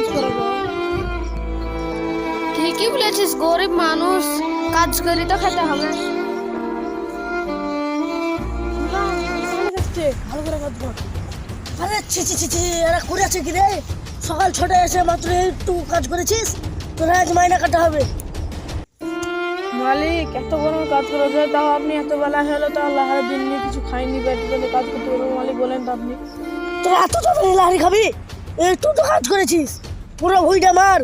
কাজ করবো। ঠিকই বলেছিস, গরিব মানুষ, কাজ করি তো খেতে হবে। ভালো করে কাজ কর। আরে ছি ছি ছি ছি, এরা করে আছে কি রে? সকাল 6টায় এসে মাত্র একটু কাজ করেছিস, তোরা আজ মাইনা কাটা হবে। মালিক এত গরমে কাজ করে যায়, তাও আপনি এত বেলা হলো তাও লাহার দিন নিয়ে কিছু খাইনি, পেটে পেলে কাজ করতে পারবো। মালিক বলেন তো আপনি। তোরা এত তাড়াতাড়ি লাহারি খাবি? একটু তো কাজ করেছিস, পুরো ভুইটা মার,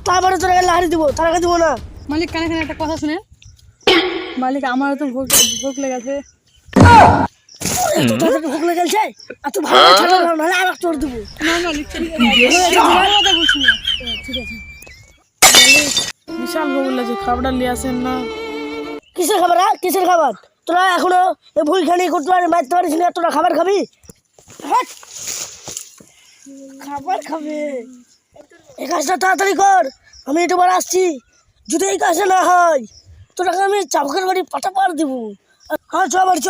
তারপরে তোরা লাহারি দিব, তার আগে দিব না। মালিক কানে কানে একটা কথা শুনে। মালিক আমারও তো ভোগ লেগেছে। এত তাড়াতাড়ি ভুক লেগে গেছে, এত ভালো ছাড়া নাহলে আর তোর দিব। না মালিক ঠিক আছে, বলছি না। ঠিক আছে। বিশাল ভোগ লেগেছে, খাবারটা নিয়ে আসেন না। কিসের খাবার? কিসের খাবার? তোরা এখনো ভুল খানি করতে পারি মারতে পারিস না, তোরা খাবার খাবি? হ্যাঁ, খাবার খাবে। এই কাজটা তাড়াতাড়ি কর, আমি একটু বার আসছি। যদি এই কাজটা না হয় তোরা আমি চাবুকের বাড়ি পাটা পার দিব। হ্যাঁ চ বাড়ি চ।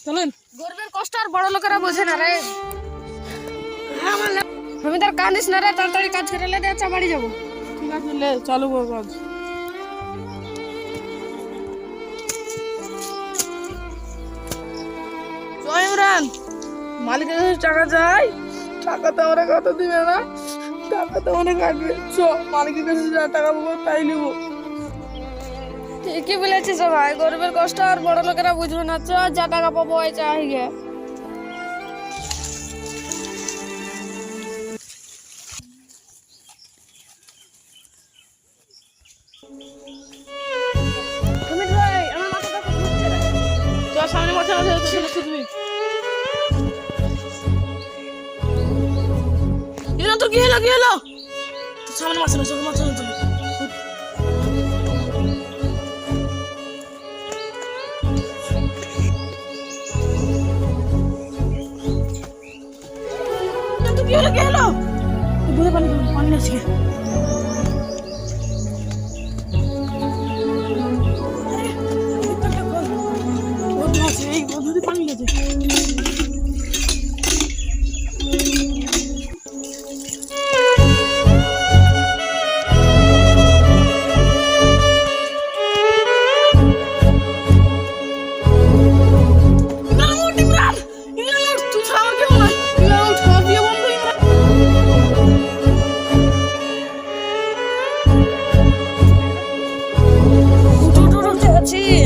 চলেন। গরিবের কষ্ট আর বড় লোকেরা বোঝে না রে। আমি তার কান্দিস না রে, তাড়াতাড়ি কাজ করে লে, আচ্ছা বাড়ি যাবো। ঠিক আছে, লে চালু কর কাজ। জয় ইমরান, মালিকের কাছে টাকা চাই। টাকা তো অনেক কত দিবে না, টাকা তো অনেক আসবে। চ মালিকের কাছে যা টাকা পাবো তাই নেবো। ঠিকই বলেছিস ভাই, গরিবের কষ্ট আর বড় লোকেরা বুঝবে না। চ, যা টাকা পাবো ওই চাই গে। ভাই আমার মাথাটা খুব ঘুরছে রে। চ সামনে মাঠে মাঠে চলেছো তুমি। এরা তো কি হলো কি হলো? সামনে মাছ চলো, মাছ চলো। কি হলো কি হলো? দূরে পানি পানি আছে। এই বন্ধুদের পানি গেছে।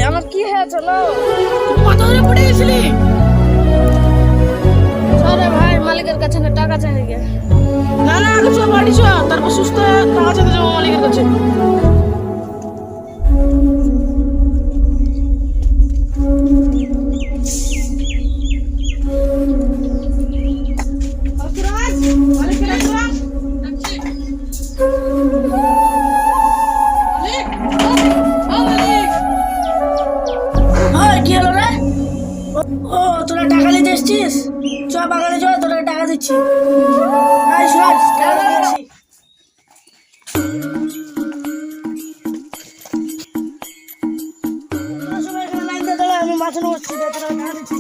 আমার কি হয়েছিল? মাথা ধরে পড়ে গেছিলি। আরে ভাই, মালিকের কাছে না টাকা চাই গে। না না, আগে চ বাড়ি চ, তারপর সুস্থ হয়ে টাকা চাইতে যাবো মালিকের কাছে। কি হলো রে? ও তোরা টাকা নিতে এসছিস? চ বাগানে চ, তোরা টাকা দিচ্ছি। টাকা দিচ্ছি। আমি মাছ নিচ্ছি, তোরা টাকা দিচ্ছি।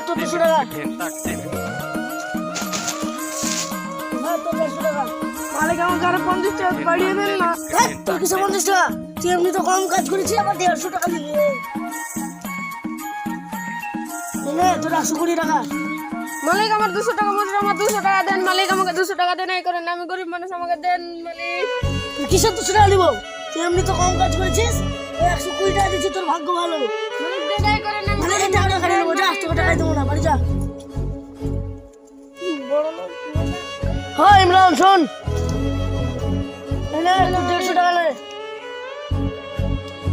তোর 200 টাকা। তোর 100 টাকা। মালিক আমাকে আরো 50 টাকা বাড়িয়ে দেন না। তোর কিসে 50 টাকা? তুই এমনি তো কম কাজ করেছি, আবার 150 টাকা দিবি। তোর 120 টাকা। মালিক আমার 200 টাকা মজুরি, আমার 200 টাকা দেন মালিক, আমাকে 200 টাকা দেন। এই করেন, আমি গরিব মানুষ, আমাকে দেন মালিক। তুই কিসের 200 টাকা দিব? তুই এমনি তো কম কাজ করেছিস, 120 টাকা দিচ্ছি, তোর ভাগ্য ভালো। মালিক দেন, এই করেন, আমি মানে টাকা খালি নেবো, যা তোকে টাকাই দেবো না, বাড়ি যা। বড় লোক। হ্যাঁ ইমরান শোন, এই নে, তোর 150 টাকা নে।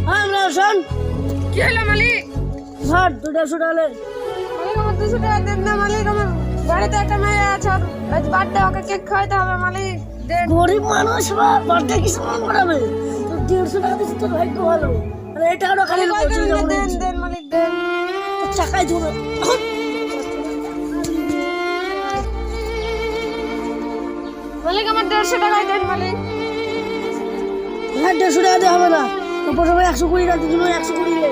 হ্যাঁ ইমরান শোন, কি হলো মালিক? ধর তোর 150 টাকা নে। মালিক আমার 200 টাকা দেন না মালিক, আমার বাড়িতে একটা মেয়ে আছে, আর আজ বার্থডে, ওকে কেক খাওয়াতে হবে মালিক, দেন। গরিব মানুষ বা বার্থডে কিছু মন করাবে, তোর 150 টাকা দিচ্ছি, তোর ভাগ্য ভালো। মানে এই টাকাটা খালি নেবো, চলে যাবো। দেন দেন মালিক, দেন। তোর টাকাই দেবো না। মালিক আমার 150 টাকাই দেন মালিক। হ্যাঁ 150 টাকা দিয়ে হবে না, তো প্রথমে 120 টাকা দিবি, 120 নে।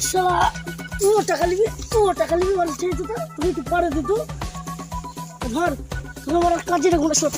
শালা তুইও টাকা নিবি মানে চেয়ে দিত তুমি তো পারে দিত ধর তুমি আমার কাজে রেখো না সব